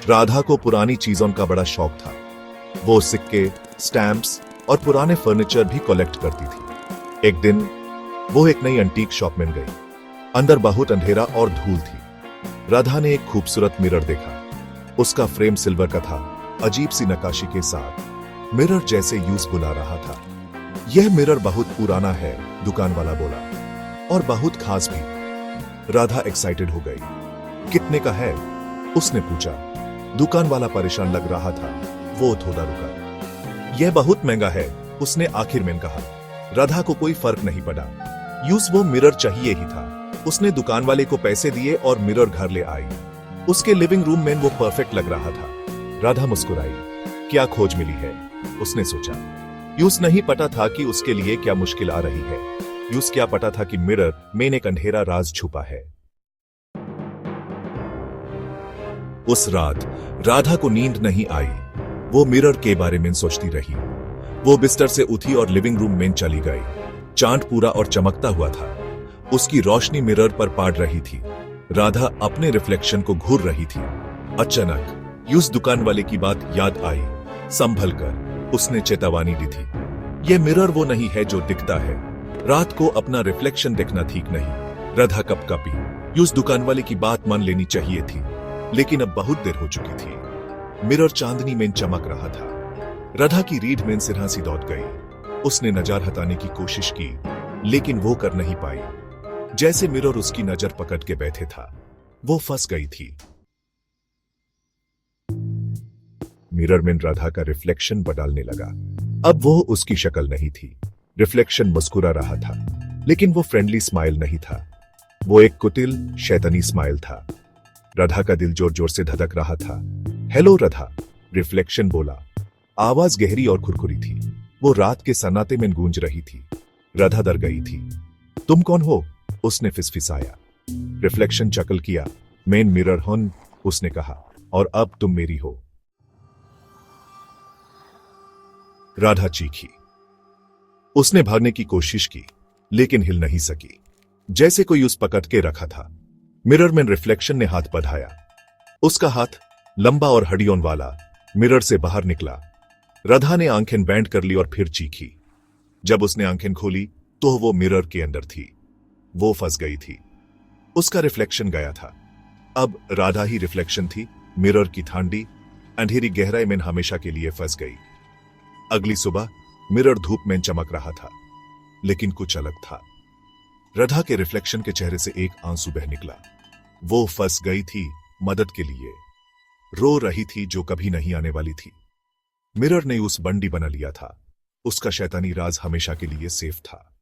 राधा को पुरानी चीजों का बड़ा शौक था। वो सिक्के, स्टैम्प्स और पुराने फर्नीचर भी कलेक्ट करती थी। एक दिन वो एक नई एंटीक शॉप में गई। अंदर बहुत अंधेरा और धूल थी। राधा ने एक खूबसूरत मिरर देखा। उसका फ्रेम सिल्वर का था, अजीब सी नक्काशी के साथ। मिरर जैसे यूज बुला रहा था। यह मिरर बहुत पुराना है, दुकान वाला बोला, और बहुत खास भी। राधा एक्साइटेड हो गई। कितने का है? उसने पूछा। दुकान वाला परेशान लग रहा था। वो थोड़ा रुका। यह बहुत महंगा है, उसने आखिर में कहा। राधा को कोई फर्क नहीं पड़ा। यूज वो मिरर चाहिए ही था। उसने दुकान वाले को पैसे दिए और मिरर घर ले आई। उसके लिविंग रूम में वो परफेक्ट लग रहा था। राधा मुस्कुराई। क्या खोज मिली है, उसने सोचा। यूज नहीं पता था कि उसके लिए क्या मुश्किल आ रही है। यूज क्या पता था कि मिरर में एक अंधेरा राज छुपा है। उस रात राधा को नींद नहीं आई। वो मिरर के बारे में सोचती रही। वो बिस्तर से उठी और लिविंग रूम में चली गई। चांद पूरा और चमकता हुआ था। उसकी रोशनी मिरर पर पड़ रही थी। राधा अपने रिफ्लेक्शन को घूर रही थी। अचानक यूस दुकान वाले की बात याद आई। संभल कर, उसने चेतावनी दी थी। ये मिरर वो नहीं है जो दिखता है। रात को अपना रिफ्लेक्शन देखना ठीक नहीं। राधा कपकपी। यूस दुकान वाले की बात मान लेनी चाहिए थी, लेकिन अब बहुत देर हो चुकी थी। मिरर चांदनी में चमक रहा था। राधा की रीढ़ में सिरहा सी दौड़ गई। उसने नजर हटाने की कोशिश की, लेकिन वो कर नहीं पाई। जैसे मिरर उसकी नजर पकड़ के बैठे था, वो फंस गई थी। मिरर में राधा का रिफ्लेक्शन बदलने लगा। अब वो उसकी शक्ल नहीं थी। रिफ्लेक्शन मुस्कुरा रहा था, लेकिन वो फ्रेंडली स्माइल नहीं था। वो एक कुटिल, शैतानी स्माइल था। राधा का दिल जोर जोर से धड़क रहा था। हेलो राधा, रिफ्लेक्शन बोला। आवाज गहरी और खुरखुरी थी। वो रात के सन्नाटे में गूंज रही थी। राधा डर गई थी। तुम कौन हो? उसने फिसफिसाया। रिफ्लेक्शन चकल किया। मेन मिरर हूं, उसने कहा, और अब तुम मेरी हो। राधा चीखी। उसने भागने की कोशिश की, लेकिन हिल नहीं सकी। जैसे कोई उस पकड़ के रखा था। मिरर में रिफ्लेक्शन ने हाथ बढ़ाया। उसका हाथ लंबा और हड्डियों वाला मिरर से बाहर निकला। राधा ने आंखें बैंड कर ली और फिर चीखी। जब उसने आंखें खोली तो वो मिरर के अंदर थी। वो फंस गई थी। उसका रिफ्लेक्शन गया था। अब राधा ही रिफ्लेक्शन थी। मिरर की ठंडी अंधेरी गहराई में हमेशा के लिए फंस गई। अगली सुबह मिरर धूप में चमक रहा था, लेकिन कुछ अलग था। राधा के रिफ्लेक्शन के चेहरे से एक आंसू बह निकला। वो फंस गई थी, मदद के लिए रो रही थी, जो कभी नहीं आने वाली थी। मिरर ने उस बंडी बना लिया था। उसका शैतानी राज हमेशा के लिए सेफ था।